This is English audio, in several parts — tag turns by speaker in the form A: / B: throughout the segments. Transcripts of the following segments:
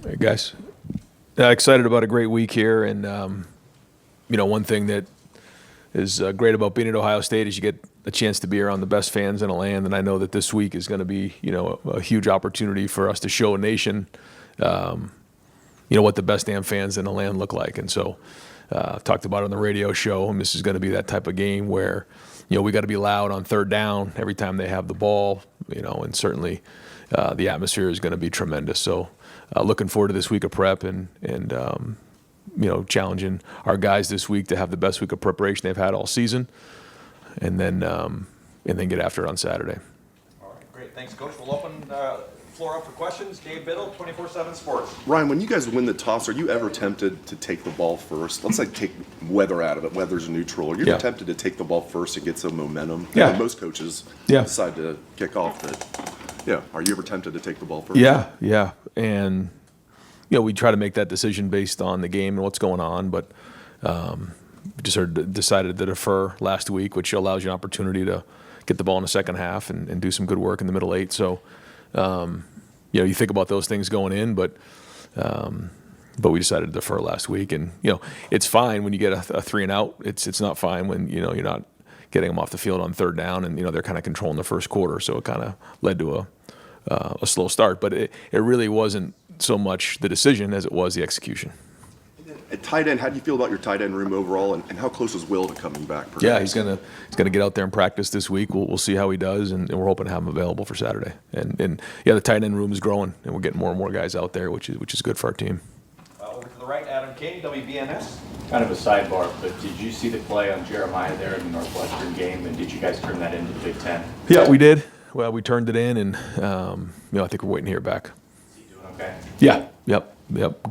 A: Hey guys, excited about a great week here, and one thing that is great about being at Ohio State is you get a chance to be around the best fans in the land, and I know that this week is going to be a huge opportunity for us to show a nation, what the best damn fans in the land look like, and so I've talked about it on the radio show, and this is going to be that type of game where we got to be loud on third down every time they have the ball, and certainly the atmosphere is going to be tremendous. So. Looking forward to this week of prep and challenging our guys this week to have the best week of preparation they've had all season, and then get after it on Saturday.
B: All right, great. Thanks, Coach. We'll open the floor up for questions. Dave Biddle, 24/7 Sports.
C: Ryan, when you guys win the toss, are you ever tempted to take the ball first? Let's take weather out of it. Weather's neutral. Are you ever tempted to take the ball first and get some momentum?
A: Yeah.
C: Most coaches decide to kick off that. Yeah. Are you ever tempted to take the ball first?
A: Yeah. And, we try to make that decision based on the game and what's going on, but we just decided to defer last week, which allows you an opportunity to get the ball in the second half and do some good work in the middle eight. So, you think about those things going in, but we decided to defer last week. And, it's fine when you get a 3 and out. It's not fine when, you're not getting them off the field on third down, and they're kind of controlling the first quarter, so it kind of led to a slow start. But it really wasn't so much the decision as it was the execution.
C: At tight end, how do you feel about your tight end room overall, and how close is Will to coming back? Perhaps?
A: Yeah, he's gonna get out there and practice this week. We'll see how he does, and we're hoping to have him available for Saturday. And the tight end room is growing, and we're getting more and more guys out there, which is good for our team.
B: Over to the right, Adam King, WBNS.
D: Kind of a sidebar, but did you see the play on Jeremiah there in the Northwestern game, and did you guys turn that into the Big Ten?
A: Yeah, we did. Well, we turned it in, and I think we're waiting to hear back.
D: Is he doing okay?
A: Yeah. Yep.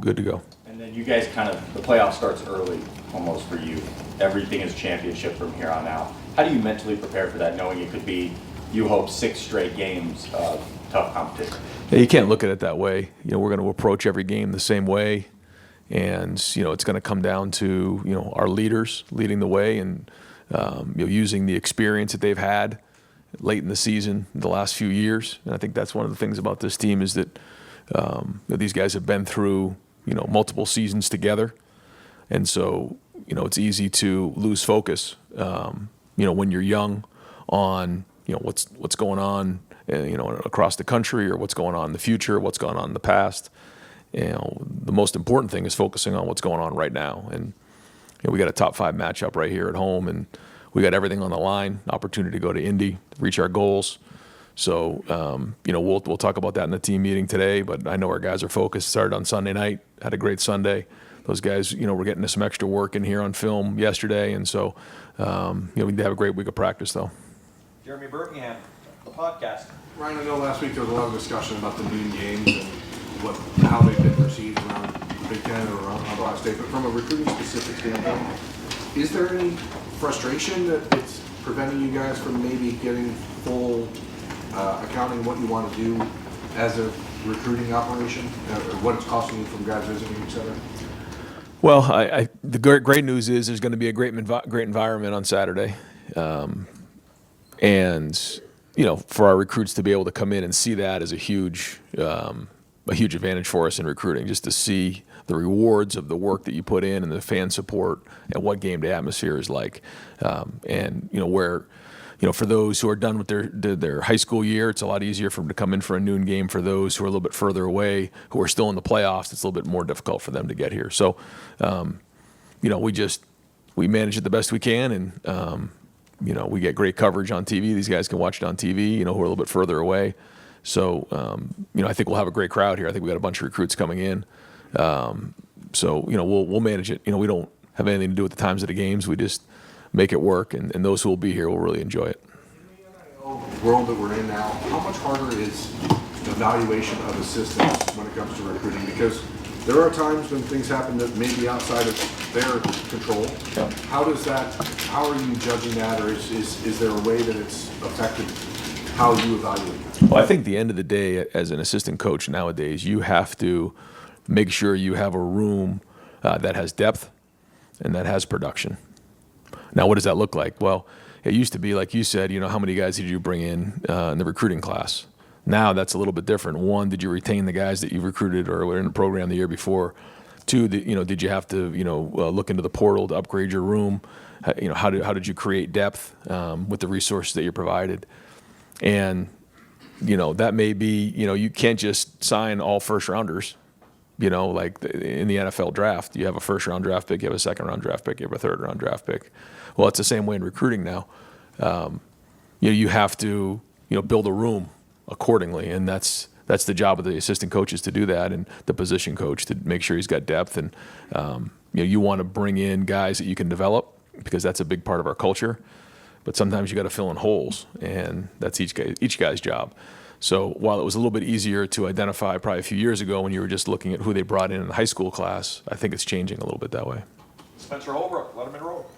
A: Good to go.
D: And then you guys the playoff starts early, almost for you. Everything is championship from here on out. How do you mentally prepare for that, knowing it could be, you hope, 6 straight games of tough competition?
A: Yeah, you can't look at it that way. We're going to approach every game the same way. And, it's going to come down to, our leaders leading the way and, using the experience that they've had late in the season, the last few years. And I think that's one of the things about this team is that these guys have been through, multiple seasons together. And so, it's easy to lose focus, when you're young on, what's going on, across the country, or what's going on in the future, what's going on in the past. The most important thing is focusing on what's going on right now. And we got a top 5 matchup right here at home, and we got everything on the line. Opportunity to go to Indy, reach our goals. So we'll talk about that in the team meeting today. But I know our guys are focused. Started on Sunday night, had a great Sunday. Those guys, we're getting some extra work in here on film yesterday, and so we have a great week of practice though.
B: Jeremy Birmingham, the podcast.
E: Ryan, I know last week there was a lot of discussion about the noon games and how they've been perceived around the Big Ten or around Ohio State, but from a recruiting specific standpoint, is there any frustration that it's preventing you guys from maybe getting full accounting of what you want to do as a recruiting operation, or what it's costing you from guys visiting, et cetera?
A: Well, the great news is there's going to be a great environment on Saturday, and for our recruits to be able to come in and see that is a huge advantage for us in recruiting, just to see the rewards of the work that you put in and the fan support and what game day atmosphere is like. And where, for those who are done with their high school year, it's a lot easier for them to come in for a noon game. For those who are a little bit further away, who are still in the playoffs, it's a little bit more difficult for them to get here. So, we manage it the best we can, and we get great coverage on TV. These guys can watch it on TV, who are a little bit further away. So, I think we'll have a great crowd here. I think we got a bunch of recruits coming in. So, we'll manage it. We don't have anything to do with the times of the games. We just make it work, and those who will be here will really enjoy it.
E: In the world that we're in now, how much harder is evaluation of assistants when it comes to recruiting? Because there are times when things happen that may be outside of their control.
A: Yeah.
E: How are you judging that, or is there a way that it's affected how you evaluate that?
A: Well, I think at the end of the day, as an assistant coach nowadays, you have to make sure you have a room that has depth and that has production. Now, what does that look like? Well, it used to be, like you said, how many guys did you bring in the recruiting class? Now that's a little bit different. One, did you retain the guys that you recruited or were in the program the year before? Two, did you have to look into the portal to upgrade your room? How did you create depth with the resources that you provided? And that may be you can't just sign all first rounders. Like in the NFL draft, you have a first round draft pick, you have a second round draft pick, you have a third round draft pick. Well, it's the same way in recruiting now. You have to build a room accordingly, and that's the job of the assistant coaches to do that, and the position coach to make sure he's got depth. And you want to bring in guys that you can develop, because that's a big part of our culture. But sometimes you got to fill in holes, and that's each guy's job. So while it was a little bit easier to identify probably a few years ago when you were just looking at who they brought in the high school class, I think it's changing a little bit that way.
B: Spencer Holbrook, let him enroll.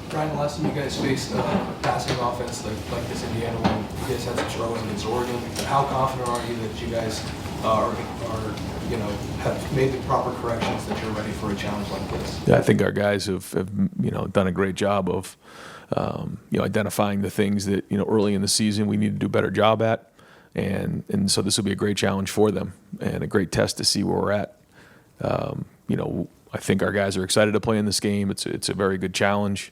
F: Brian, the last time you guys faced a passing offense like this Indiana one, you guys had some struggles against Oregon. But how confident are you that you guys are have made the proper corrections, that you're ready for a challenge like this?
A: Yeah, I think our guys have done a great job of identifying the things that early in the season we need to do a better job at. And so this will be a great challenge for them and a great test to see where we're at. I think our guys are excited to play in this game. It's a very good challenge.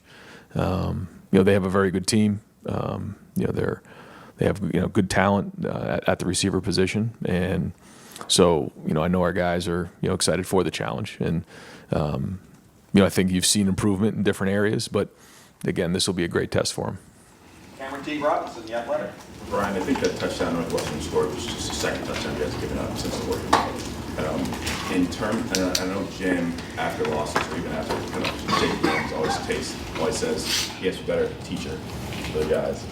A: They have a very good team. They have good talent at the receiver position, and so I know our guys are excited for the challenge. And I think you've seen improvement in different areas, but again, this will be a great test for them.
B: Cameron T. Robinson, The Athletic.
G: Brian, I think that touchdown Northwestern scored was just the second touchdown you guys have given up since the Oregon game. I know Jim, after losses or even after kind of big games, always says he has to be better as a teacher for the guys.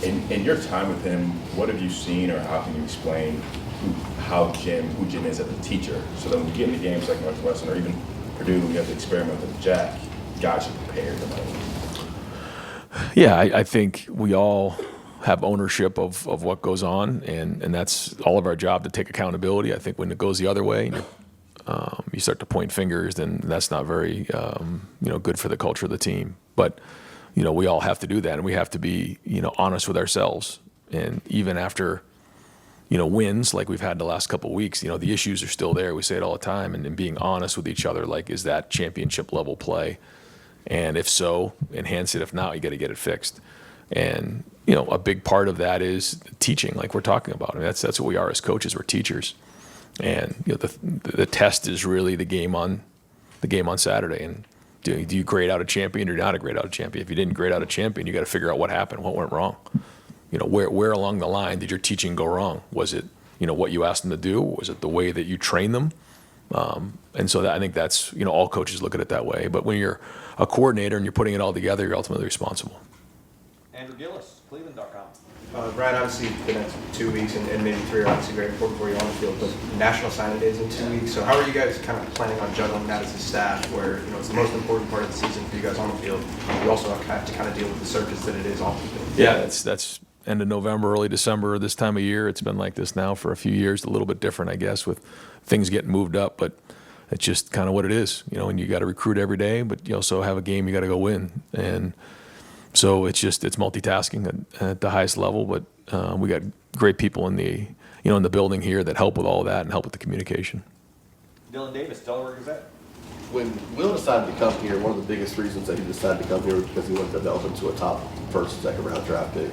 G: In your time with him, what have you seen, or how can you explain who Jim is as a teacher, so that when you get into games like Northwestern or even Purdue, you have to experiment with Jack, guys are prepared no matter what?
A: Yeah, I think we all have ownership of what goes on, and that's all of our job to take accountability. I think when it goes the other way, you start to point fingers, then that's not very good for the culture of the team. But we all have to do that, and we have to be honest with ourselves. And even after wins like we've had the last couple of weeks, the issues are still there. We say it all the time, and being honest with each other, like, is that championship level play? And if so, enhance it. If not, you got to get it fixed. And a big part of that is teaching, like we're talking about. I mean, that's what we are as coaches. We're teachers, and the test is really the game on Saturday. And do you grade out a champion or not a grade out a champion? If you didn't grade out a champion, you got to figure out what happened, what went wrong. Where along the line did your teaching go wrong? Was it what you asked them to do? Was it the way that you trained them? And so I think that's all coaches look at it that way. But when you're a coordinator and you're putting it all together, you're ultimately responsible.
B: Andrew Gillis, Cleveland.com.
H: Brian, obviously the next 2 weeks and maybe 3 are obviously very important for you on the field, but National Signing Day is in 2 weeks. So how are you guys kind of planning on juggling that as a staff, where it's the most important part of the season for you guys on the field? You also have to kind of deal with the circus that it is off the field.
A: Yeah, that's end of November, early December, this time of year. It's been like this now for a few years, a little bit different, I guess, with things getting moved up, but it's just kind of what it is, and you got to recruit every day, but you also have a game you got to go win. And so it's multitasking at the highest level, but we got great people in the building here that help with all that and help with the communication.
B: Dylan Davis, Delaware Gazette.
I: When Will decided to come here, one of the biggest reasons that he decided to come here was because he wanted to develop into a top first, second round draft pick.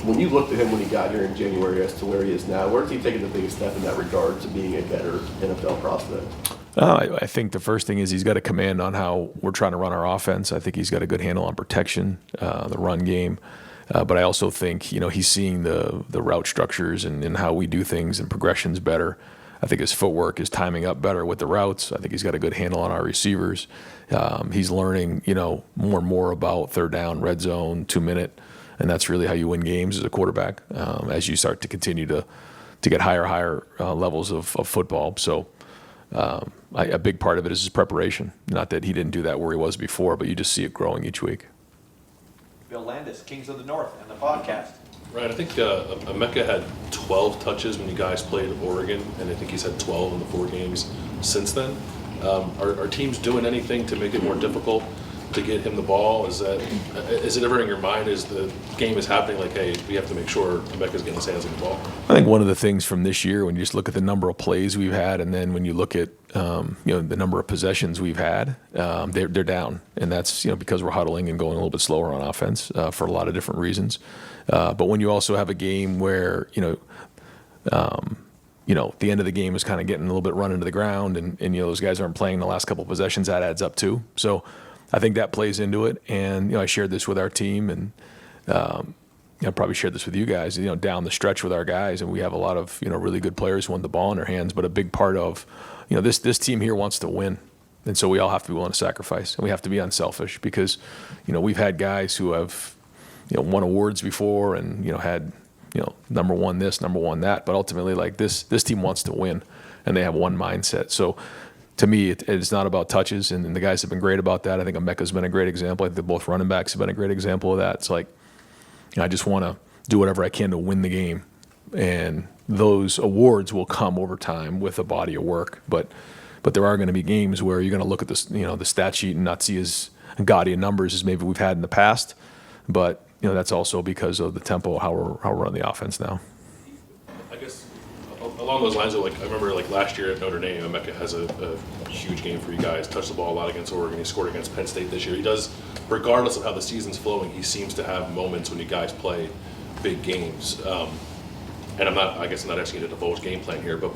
I: When you looked at him when he got here in January as to where he is now, where has he taken the biggest step in that regard to being a better NFL prospect?
A: I think the first thing is he's got a command on how we're trying to run our offense. I think he's got a good handle on protection, the run game. But I also think, he's seeing the route structures and how we do things and progressions better. I think his footwork is timing up better with the routes. I think he's got a good handle on our receivers. He's learning, more and more about third down, red zone, 2-minute. And that's really how you win games as a quarterback, as you start to continue to get higher levels of football. So a big part of it is his preparation. Not that he didn't do that where he was before, but you just see it growing each week.
B: Bill Landis, Kings of the North, and the podcast.
J: Right, I think Emeka had 12 touches when you guys played Oregon, and I think he's had 12 in the 4 games since then. Are teams doing anything to make it more difficult to get him the ball? Is it ever in your mind as the game is happening, like, hey, we have to make sure Emeka's getting his hands on the ball?
A: I think one of the things from this year, when you just look at the number of plays we've had, and then when you look at the number of possessions we've had, they're down, and that's because we're huddling and going a little bit slower on offense for a lot of different reasons. But when you also have a game where the end of the game is kind of getting a little bit run into the ground, and those guys aren't playing the last couple of possessions, that adds up too. So I think that plays into it. And I shared this with our team, and I probably shared this with you guys. Down the stretch with our guys, and we have a lot of really good players who want the ball in their hands. But a big part of this team here wants to win, and so we all have to be willing to sacrifice, and we have to be unselfish because we've had guys who have won awards before and had number one this, number one that, but ultimately, like this team wants to win, and they have one mindset. So, to me, it's not about touches, and the guys have been great about that. I think Emeka's been a great example. I think both running backs have been a great example of that. It's like, I just want to do whatever I can to win the game, and those awards will come over time with a body of work. But there are going to be games where you're going to look at this, the stat sheet and not see as gaudy of numbers as maybe we've had in the past, but that's also because of the tempo, how we're running the offense now.
J: I guess along those lines, I remember last year at Notre Dame, Emeka has a huge game for you guys. Touched the ball a lot against Oregon. He scored against Penn State this year. He does, regardless of how the season's flowing, he seems to have moments when you guys play big games. And I'm not asking you to divulge game plan here, but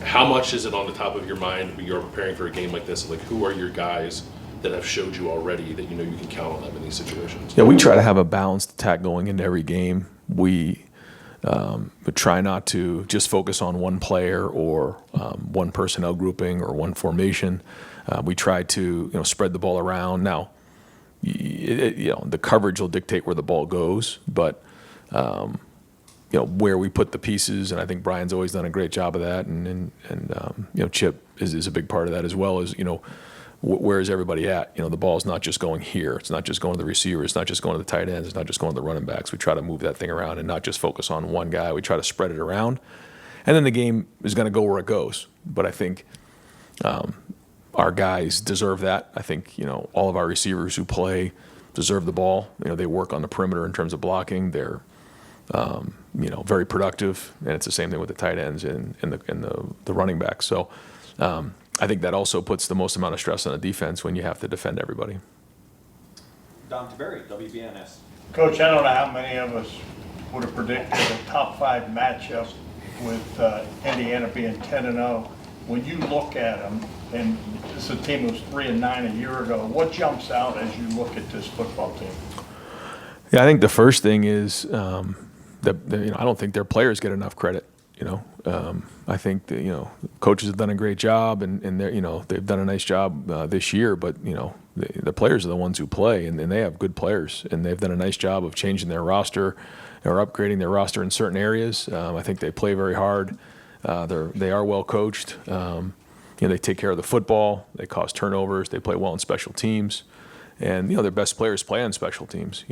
J: how much is it on the top of your mind when you're preparing for a game like this? Like, who are your guys that have showed you already that you can count on them in these situations?
A: Yeah, we try to have a balanced attack going into every game. We but try not to just focus on one player or one personnel grouping or one formation. We try to spread the ball around. Now, the coverage will dictate where the ball goes, but where we put the pieces, and I think Brian's always done a great job of that, and Chip is a big part of that as well. As where is everybody at? The ball's not just going here. It's not just going to the receiver. It's not just going to the tight ends. It's not just going to the running backs. We try to move that thing around and not just focus on one guy. We try to spread it around. And then the game is going to go where it goes. But I think our guys deserve that. I think, all of our receivers who play deserve the ball. They work on the perimeter in terms of blocking. They're, very productive. And it's the same thing with the tight ends and the running backs. So, I think that also puts the most amount of stress on the defense when you have to defend everybody.
B: Don Taveri, WBNS.
K: Coach, I don't know how many of us would have predicted a top 5 matchup with Indiana being 10-0. When you look at them, and this is a team that was 3-9 a year ago, what jumps out as you look at this football team?
A: Yeah, I think the first thing is that I don't think their players get enough credit. I think that, coaches have done a great job, and they're, they've done a nice job this year. But the players are the ones who play, and they have good players, and they've done a nice job of changing their roster or upgrading their roster in certain areas. I think they play very hard. They are well coached. They take care of the football. They cause turnovers. They play well in special teams, and their best players play on special teams.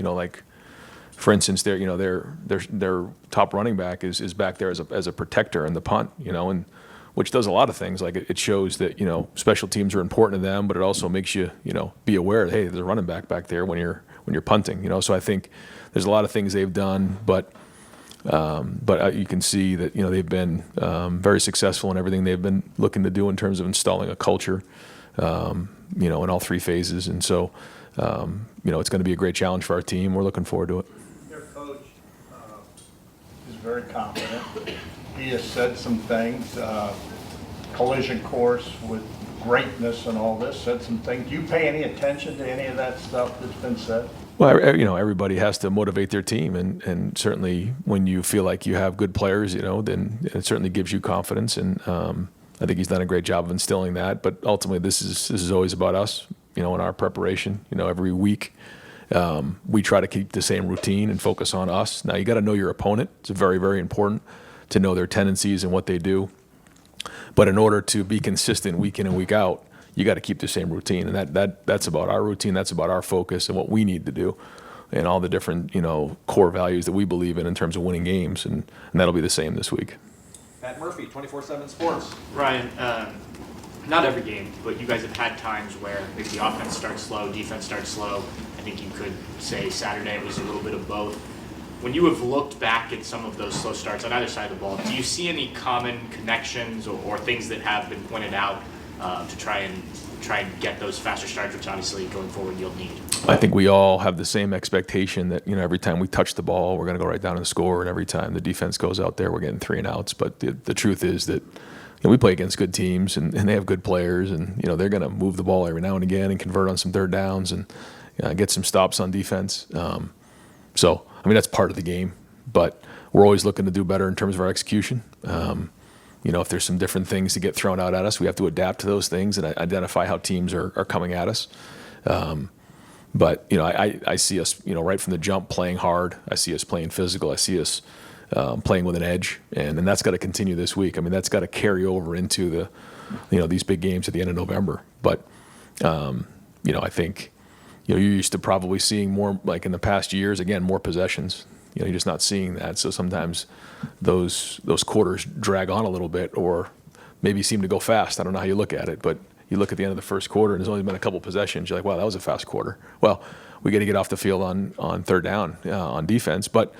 A: For instance, their top running back is back there as a protector in the punt, and which does a lot of things. Like it shows that special teams are important to them, but it also makes you be aware that, hey, there's a running back there when you're punting. So I think there's a lot of things they've done, but you can see that they've been very successful in everything they've been looking to do in terms of installing a culture, in all 3 phases, and so it's going to be a great challenge for our team. We're looking forward to it.
K: Your coach is very confident. He has said some things, collision course with greatness and all this, said some things. Do you pay any attention to any of that stuff that's been said?
A: Well, everybody has to motivate their team, and certainly when you feel like you have good players, then it certainly gives you confidence, and I think he's done a great job of instilling that. But ultimately, this is always about us, in our preparation. Every week we try to keep the same routine and focus on us. Now, you got to know your opponent. It's very, very important to know their tendencies and what they do. But in order to be consistent week in and week out, you got to keep the same routine, and that's about our routine. That's about our focus and what we need to do, and all the different core values that we believe in terms of winning games, and that'll be the same this week.
B: Pat Murphy, 24/7 Sports.
L: Ryan, not every game, but you guys have had times where maybe the offense starts slow, defense starts slow. I think you could say Saturday was a little bit of both. When you have looked back at some of those slow starts on either side of the ball, do you see any common connections or things that have been pointed out to try and get those faster starts, which obviously going forward you'll need?
A: I think we all have the same expectation that, every time we touch the ball, we're going to go right down and score, and every time the defense goes out there, we're getting 3 and outs. But the truth is that we play against good teams, and they have good players, and they're going to move the ball every now and again and convert on some third downs and get some stops on defense. So, that's part of the game, but we're always looking to do better in terms of our execution. If there's some different things to get thrown out at us, we have to adapt to those things and identify how teams are coming at us. But I see us, right from the jump playing hard. I see us playing physical. I see us playing with an edge, and that's got to continue this week. That's got to carry over into these big games at the end of November. But I think you're used to probably seeing more, like in the past years, again, more possessions. You're just not seeing that. So sometimes those quarters drag on a little bit, or maybe seem to go fast. I don't know how you look at it, but you look at the end of the first quarter and there's only been a couple possessions. You're like, wow, that was a fast quarter. Well, we got to get off the field on third down on defense. But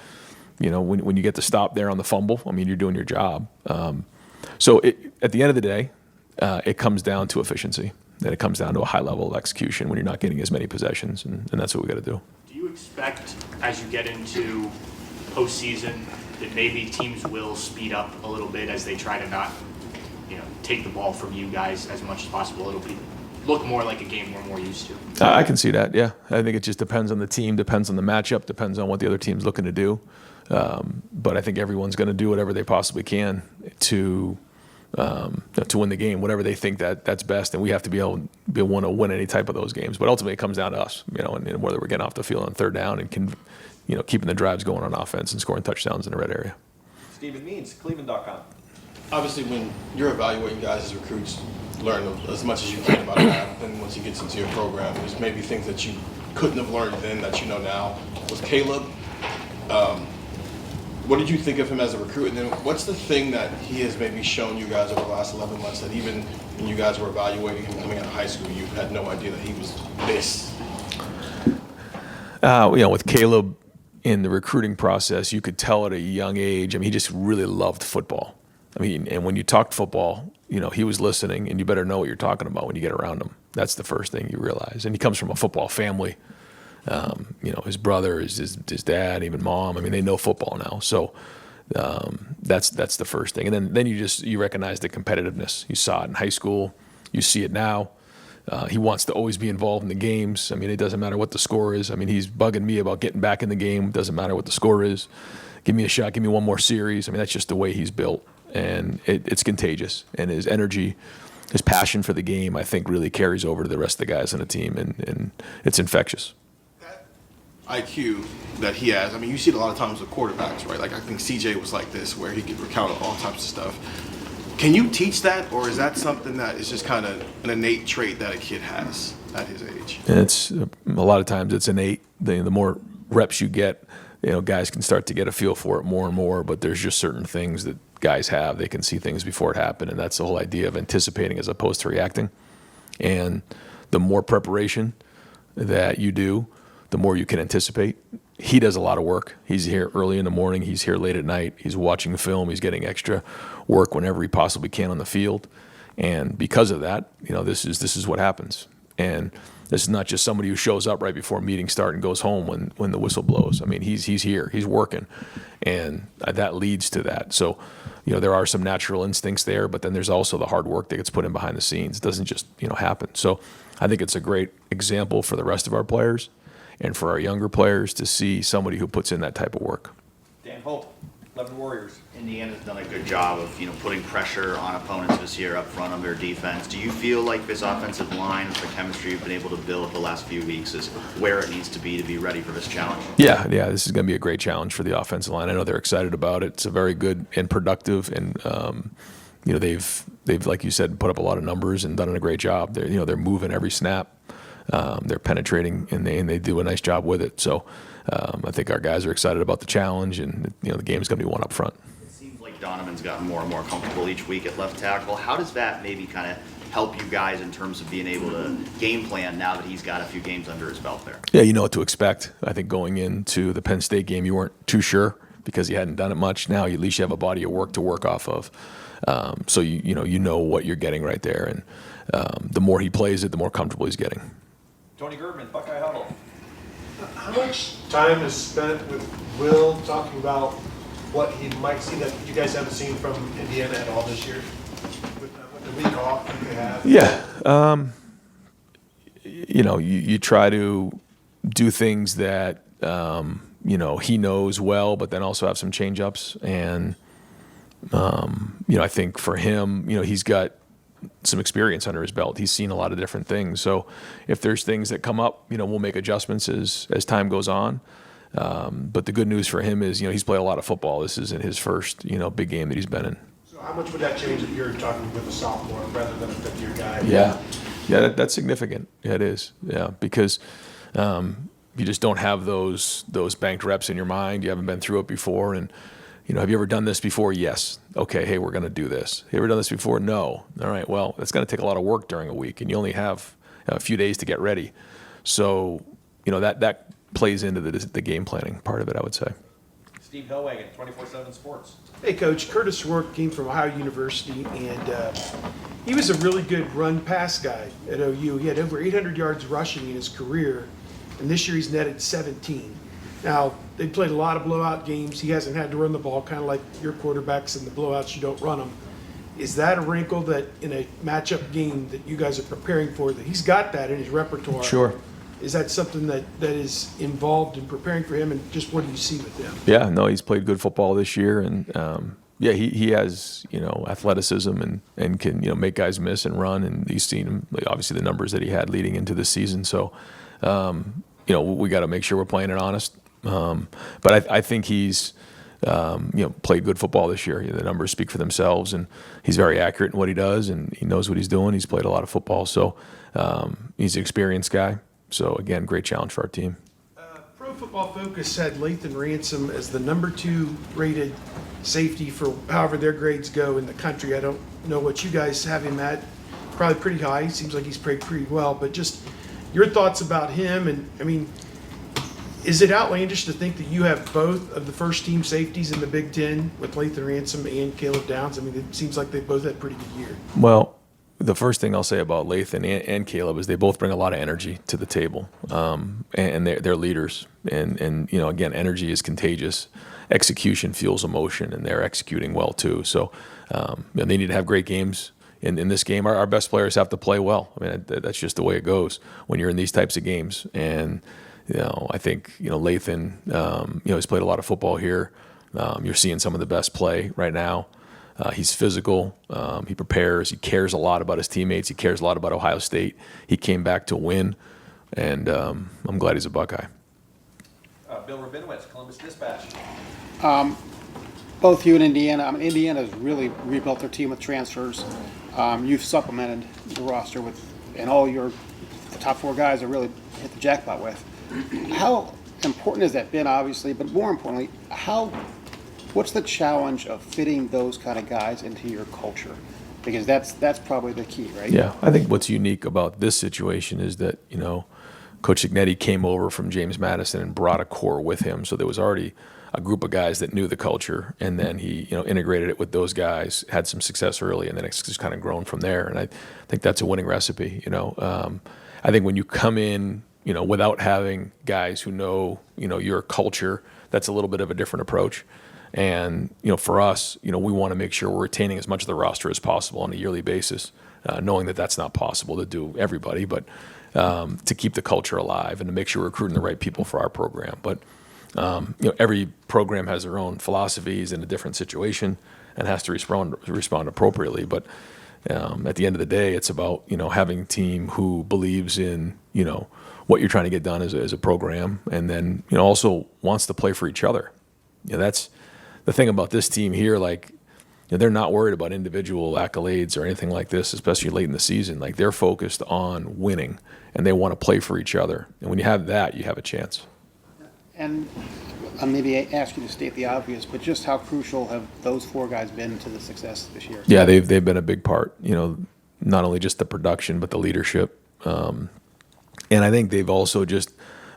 A: when you get to stop there on the fumble, you're doing your job. So at the end of the day, it comes down to efficiency. And it comes down to a high level of execution when you're not getting as many possessions, and that's what we got to do.
L: Do you expect, as you get into postseason, that maybe teams will speed up a little bit as they try to not, take the ball from you guys as much as possible? It'll look more like a game we're more used to.
A: I can see that, yeah. I think it just depends on the team, depends on the matchup, depends on what the other team's looking to do. But I think everyone's going to do whatever they possibly can to win the game, whatever they think that's best, and we have to be able to win any type of those games. But ultimately, it comes down to us, and whether we're getting off the field on third down and keeping the drives going on offense and scoring touchdowns in the red area.
B: Stephen Means, Cleveland.com.
M: Obviously, when you're evaluating guys as recruits, learn as much as you can about that. And once he gets into your program, there's maybe things that you couldn't have learned then that you know now. With Caleb, what did you think of him as a recruit? And then what's the thing that he has maybe shown you guys over the last 11 months that even when you guys were evaluating him coming out of high school, you had no idea that he was this?
A: With Caleb in the recruiting process, you could tell at a young age, he just really loved football. And when you talked football, he was listening, and you better know what you're talking about when you get around him. That's the first thing you realize. And he comes from a football family. His brother, his dad, even mom. They know football now. So that's the first thing. And then you recognize the competitiveness. You saw it in high school. You see it now. He wants to always be involved in the games. It doesn't matter what the score is. He's bugging me about getting back in the game. Doesn't matter what the score is. Give me a shot. Give me one more series. That's just the way he's built. And it's contagious. And his energy, his passion for the game, I think, really carries over to the rest of the guys on the team. And it's infectious.
M: IQ that he has. You see it a lot of times with quarterbacks, right? Like I think CJ was like this, where he could recount all types of stuff. Can you teach that, or is that something that is just kind of an innate trait that a kid has at his age?
A: And it's a lot of times it's innate. The more reps you get, guys can start to get a feel for it more and more. But there's just certain things that guys have. They can see things before it happened, and that's the whole idea of anticipating as opposed to reacting. And the more preparation that you do, the more you can anticipate. He does a lot of work. He's here early in the morning. He's here late at night. He's watching film. He's getting extra work whenever he possibly can on the field. And because of that, this is what happens. And this is not just somebody who shows up right before meetings start and goes home when the whistle blows. He's here. He's working. And that leads to that. So, there are some natural instincts there, but then there's also the hard work that gets put in behind the scenes. It doesn't just, happen. So I think it's a great example for the rest of our players and for our younger players to see somebody who puts in that type of work.
B: Dan Hope, 11 Warriors.
N: Indiana's done a good job of, putting pressure on opponents this year up front on their defense. Do you feel like this offensive line, the chemistry you've been able to build the last few weeks, is where it needs to be ready for this challenge?
A: Yeah, this is going to be a great challenge for the offensive line. I know they're excited about it. It's a very good and productive, and they've like you said, put up a lot of numbers and done a great job. They're moving every snap. They're penetrating, and they do a nice job with it. So I think our guys are excited about the challenge, and the game's going to be won up front.
N: It seems like Donovan's gotten more and more comfortable each week at left tackle. How does that maybe kind of help you guys in terms of being able to game plan now that he's got a few games under his belt there?
A: Yeah, you know what to expect. I think going into the Penn State game, you weren't too sure because you hadn't done it much. Now at least you have a body of work to work off of. So you know what you're getting right there. And the more he plays it, the more comfortable he's getting.
B: Tony Girdman, Buckeye Huddle.
O: How much time is spent with Will talking about what he might see that you guys haven't seen from Indiana at all this year? With the week off that they have?
A: Yeah. You try to do things that, he knows well, but then also have some change-ups. And, I think for him, he's got some experience under his belt. He's seen a lot of different things. So if there's things that come up, we'll make adjustments as time goes on. But the good news for him is, he's played a lot of football. This isn't his first, big game that he's been in.
O: So how much would that change if you're talking with a sophomore rather than a fifth-year guy?
A: Yeah, that's significant. Yeah, it is. Yeah, because you just don't have those banked reps in your mind. You haven't been through it before. And, have you ever done this before? Yes. Okay, hey, we're going to do this. Have you ever done this before? No. All right, well, it's going to take a lot of work during a week, and you only have a few days to get ready. So, that plays into the game planning part of it, I would say.
B: Steve Hillwagon, 24/7 Sports.
O: Hey, Coach. Curtis Rourke came from Ohio University, and he was a really good run-pass guy at OU. He had over 800 yards rushing in his career, and this year he's netted 17. Now, they played a lot of blowout games. He hasn't had to run the ball, kind of like your quarterbacks in the blowouts, you don't run them. Is that a wrinkle that in a matchup game that you guys are preparing for, that he's got that in his repertoire?
A: Sure.
O: Is that something that is involved in preparing for him, and just what do you see with him?
A: Yeah, no, he's played good football this year, and he has athleticism and can make guys miss and run, and he's seen him, obviously the numbers that he had leading into the season. So we got to make sure we're playing it honest. But I think he's played good football this year. The numbers speak for themselves, and he's very accurate in what he does, and he knows what he's doing. He's played a lot of football, so he's an experienced guy. So, again, great challenge for our team.
O: Pro Football Focus had Lathan Ransom as the number 2 rated safety for however their grades go in the country. I don't know what you guys have him at. Probably pretty high. Seems like he's played pretty well. But just your thoughts about him. And, I mean, is it outlandish to think that you have both of the first-team safeties in the Big Ten with Lathan Ransom and Caleb Downs? I mean, it seems like they both had a pretty good year.
A: Well, the first thing I'll say about Lathan and Caleb is they both bring a lot of energy to the table, and they're leaders. And again, energy is contagious. Execution fuels emotion, and they're executing well too. So they need to have great games in this game. Our best players have to play well. I mean, that's just the way it goes when you're in these types of games. And I think Lathan has played a lot of football here. You're seeing some of the best play right now. He's physical. He prepares. He cares a lot about his teammates. He cares a lot about Ohio State. He came back to win, and I'm glad he's a Buckeye.
B: Bill Rabinowitz, Columbus Dispatch.
P: Both you and Indiana. I mean, Indiana's really rebuilt their team with transfers. You've supplemented the roster with, and all the top 4 guys are really hit the jackpot with. How important has that been, obviously, but more importantly, what's the challenge of fitting those kind of guys into your culture? Because that's probably the key, right?
A: Yeah, I think what's unique about this situation is that, Coach Ignetti came over from James Madison and brought a core with him. So there was already a group of guys that knew the culture, and then he, integrated it with those guys, had some success early, and then it's just kind of grown from there. And I think that's a winning recipe, I think when you come in, without having guys who know, your culture, that's a little bit of a different approach. And, for us, we want to make sure we're retaining as much of the roster as possible on a yearly basis, knowing that that's not possible to do everybody, but to keep the culture alive and to make sure we're recruiting the right people for our program. But, every program has their own philosophies in a different situation and has to respond appropriately. But at the end of the day, it's about, having a team who believes in, what you're trying to get done as a program, and then, also wants to play for each other. That's the thing about this team here. They're not worried about individual accolades or anything like this, especially late in the season. They're focused on winning, and they want to play for each other. And when you have that, you have a chance.
P: And maybe ask you to state the obvious, but just how crucial have those four guys been to the success this year?
A: Yeah, they've been a big part. Not only just the production but the leadership, and I think they've also just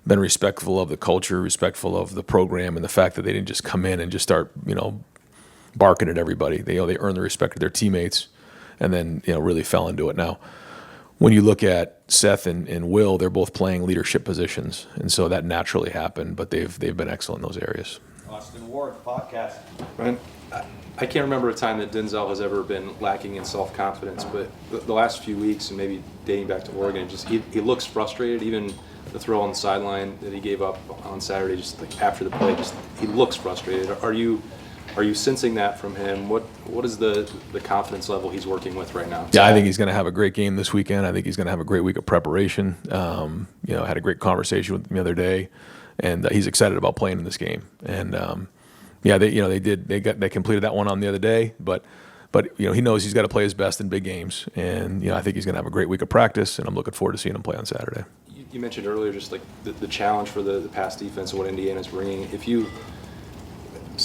A: been respectful of the culture, respectful of the program, and the fact that they didn't just come in and just start barking at everybody. They earned the respect of their teammates, and then really fell into it. Now, when you look at Seth and Will, they're both playing leadership positions, and so that naturally happened. But they've been excellent in those areas.
B: Austin Ward, podcast.
Q: Ryan, I can't remember a time that Denzel has ever been lacking in self-confidence, but the last few weeks, and maybe dating back to Oregon, just he looks frustrated. Even the throw on the sideline that he gave up on Saturday, just like after the play, just he looks frustrated. Are you sensing that from him? What is the confidence level he's working with right now?
A: Yeah, I think he's going to have a great game this weekend. I think he's going to have a great week of preparation. I had a great conversation with him the other day, and he's excited about playing in this game. And they completed that one on the other day, but he knows he's got to play his best in big games. And I think he's going to have a great week of practice, and I'm looking forward to seeing him play on Saturday.
Q: You mentioned earlier just like the challenge for the pass defense and what Indiana's bringing.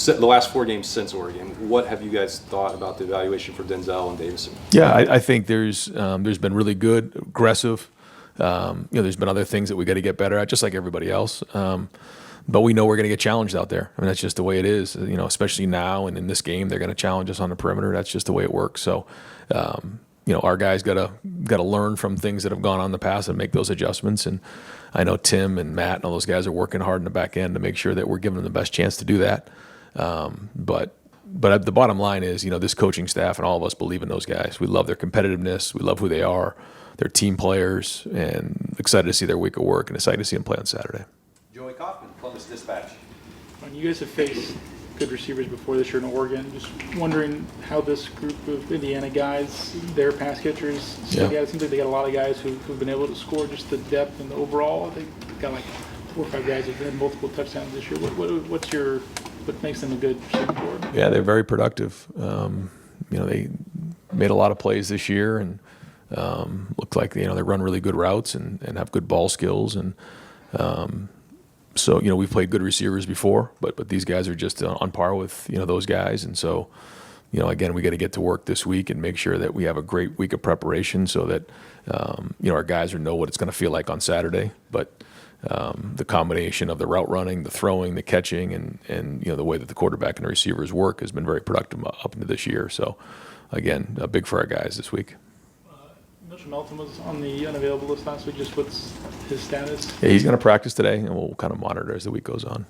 Q: The last 4 games since Oregon, what have you guys thought about the evaluation for Denzel and Davison?
A: Yeah, I think there's been really good, aggressive. There's been other things that we got to get better at, just like everybody else. But we know we're going to get challenged out there. I mean, that's just the way it is. Especially now and in this game, they're going to challenge us on the perimeter. That's just the way it works. So, our guys got to learn from things that have gone on in the past and make those adjustments. And I know Tim and Matt and all those guys are working hard in the back end to make sure that we're giving them the best chance to do that. But the bottom line is, this coaching staff and all of us believe in those guys. We love their competitiveness. We love who they are. They're team players, and excited to see their week of work and excited to see them play on Saturday.
B: Joey Kaufman, Columbus Dispatch.
R: You guys have faced good receivers before this year in Oregon. Just wondering how this group of Indiana guys, their pass catchers, still got. It seems like they got a lot of guys who've been able to score. Just the depth and the overall, they've got like 4 or 5 guys who've had multiple touchdowns this year. What makes them a good receiving corps?
A: Yeah, they're very productive. They made a lot of plays this year, and looked like they run really good routes and have good ball skills. And so we've played good receivers before, but these guys are just on par with those guys. And so again, we got to get to work this week and make sure that we have a great week of preparation so that our guys know what it's going to feel like on Saturday. But the combination of the route running, the throwing, the catching, and the way that the quarterback and the receivers work has been very productive up into this year. So, again, big for our guys this week.
R: Mitchell Melton was on the unavailable list last week. Just what's his status?
A: Yeah, he's going to practice today, and we'll kind of monitor as the week goes on.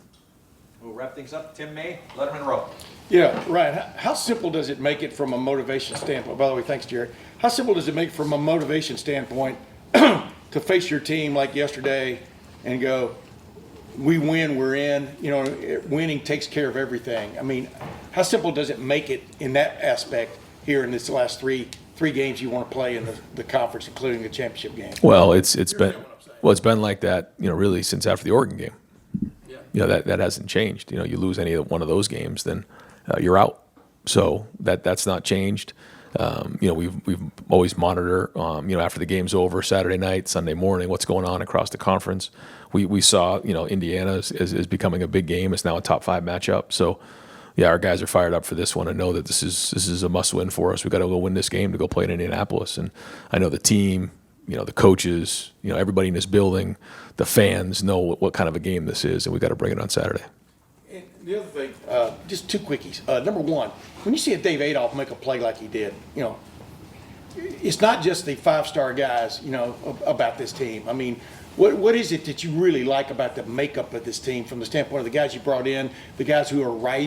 B: We'll wrap things up. Tim May, Letterman Row.
S: Yeah, Ryan, how simple does it make it from a motivation standpoint? By the way, thanks, Jerry. How simple does it make from a motivation standpoint to face your team like yesterday and go, we win, we're in, winning takes care of everything? I mean, how simple does it make it in that aspect here in this last three games you want to play in the conference, including the championship game?
A: Well, it's been like that, really since after the Oregon game. That hasn't changed. You lose any one of those games, then you're out. So that's not changed. We've always monitor, after the game's over, Saturday night, Sunday morning, what's going on across the conference. We saw, Indiana is becoming a big game. It's now a top 5 matchup. So, yeah, our guys are fired up for this one and know that this is a must-win for us. We've got to go win this game to go play in Indianapolis. And I know the team, the coaches, everybody in this building, the fans know what kind of a game this is, and we've got to bring it on Saturday.
S: And the other thing, just 2 quickies. Number one, when you see a Dave Adolph make a play like he did, it's not just the 5-star guys, about this team. I mean, what is it that you really like about the makeup of this team from the standpoint of the guys you brought in, the guys who are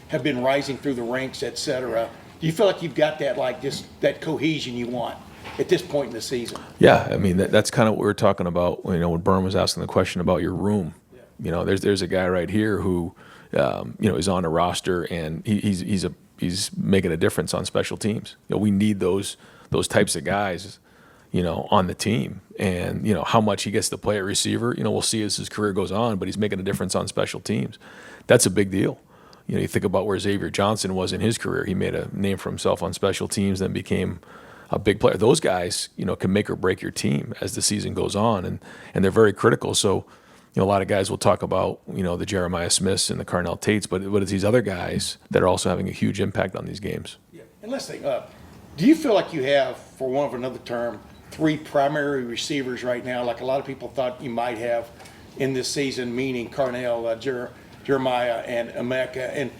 S: have been rising through the ranks, et cetera? Do you feel like you've got that, like, just that cohesion you want at this point in the season?
A: Yeah, I mean, that's kind of what we were talking about, when Byrne was asking the question about your room. There's a guy right here who, is on a roster, and he's making a difference on special teams. We need those types of guys, on the team. And, how much he gets to play at receiver, we'll see as his career goes on, but he's making a difference on special teams. That's a big deal. You think about where Xavier Johnson was in his career. He made a name for himself on special teams, then became a big player. Those guys, can make or break your team as the season goes on, and they're very critical. So, a lot of guys will talk about, the Jeremiah Smiths and the Carnell Tates, but it's these other guys that are also having a huge impact on these games.
S: And let's think, do you feel like you have, for want of another term, 3 primary receivers right now, like a lot of people thought you might have in this season, meaning Carnell, Jeremiah, and Emeka? And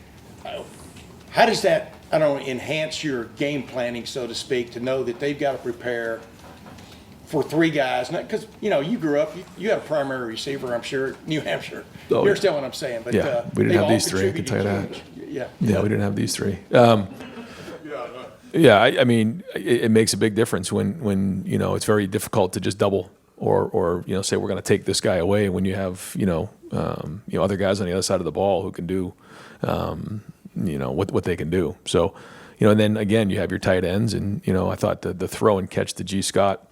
S: how does that, I don't know, enhance your game planning, so to speak, to know that they've got to prepare for 3 guys? Because, you grew up, you had a primary receiver, I'm sure, at New Hampshire.
A: Oh,
S: You understand what I'm saying? But,
A: yeah, we didn't
S: they've
A: have
S: all
A: these 3, I can tell you that.
S: contributed. Yeah.
A: Yeah, we didn't have these 3. Yeah, I mean, it makes a big difference when it's very difficult to just double or say we're going to take this guy away when you have other guys on the other side of the ball who can do what they can do. So and then again you have your tight ends, and I thought the throw and catch to G. Scott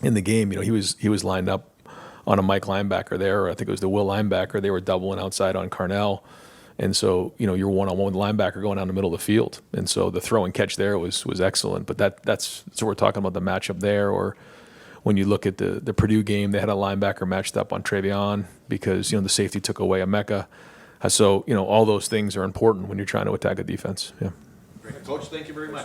A: in the game, he was lined up on a Mike linebacker there, or I think it was the Will linebacker. They were doubling outside on Carnell. And so, you're one-on-one with the linebacker going down the middle of the field. And so the throw and catch there was excellent. But that's what we're talking about, the matchup there. Or when you look at the Purdue game, they had a linebacker matched up on Travion because, the safety took away Emeka. So, all those things are important when you're trying to attack a defense. Yeah.
B: Great. Coach, thank you very much.